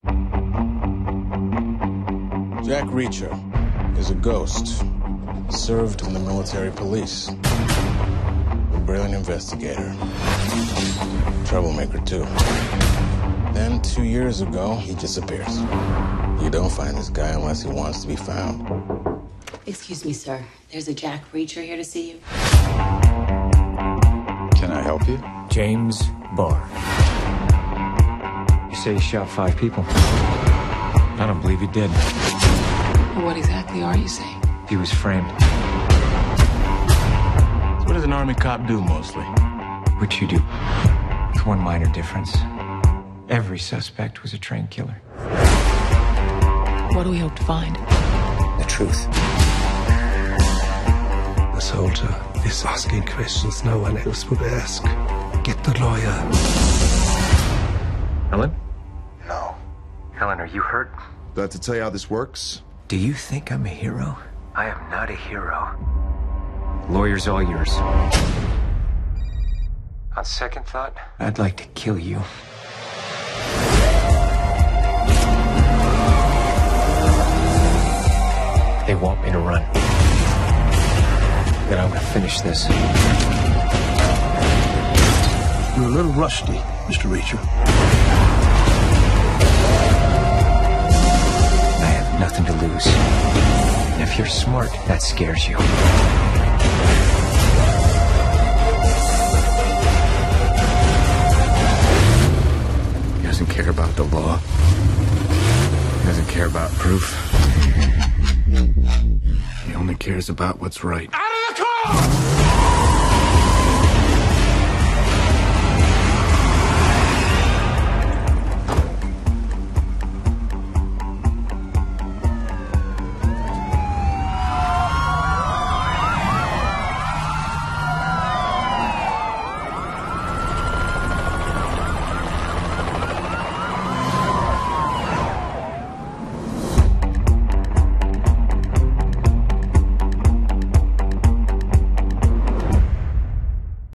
Jack Reacher is a ghost. Served in the military police. A brilliant investigator. Troublemaker, too. Then, 2 years ago, he disappears. You don't find this guy unless he wants to be found. Excuse me, sir. There's a Jack Reacher here to see you. Can I help you? James Barr. You say he shot 5 people. I don't believe he did. What exactly are you saying? He was framed. What does an army cop do, mostly? Which you do. With one minor difference. Every suspect was a trained killer. What do we hope to find? The truth. The soldier is asking questions no one else would ask. Get the lawyer. Helen? No. Helen, are you hurt? Do I have to tell you how this works? Do you think I'm a hero? I am not a hero. Lawyer's all yours. On second thought, I'd like to kill you. They want me to run. Then I'm gonna finish this. You're a little rusty, Mr. Reacher. I have nothing to lose. And if you're smart, that scares you. He doesn't care about the law. He doesn't care about proof. He only cares about what's right. Out of the car!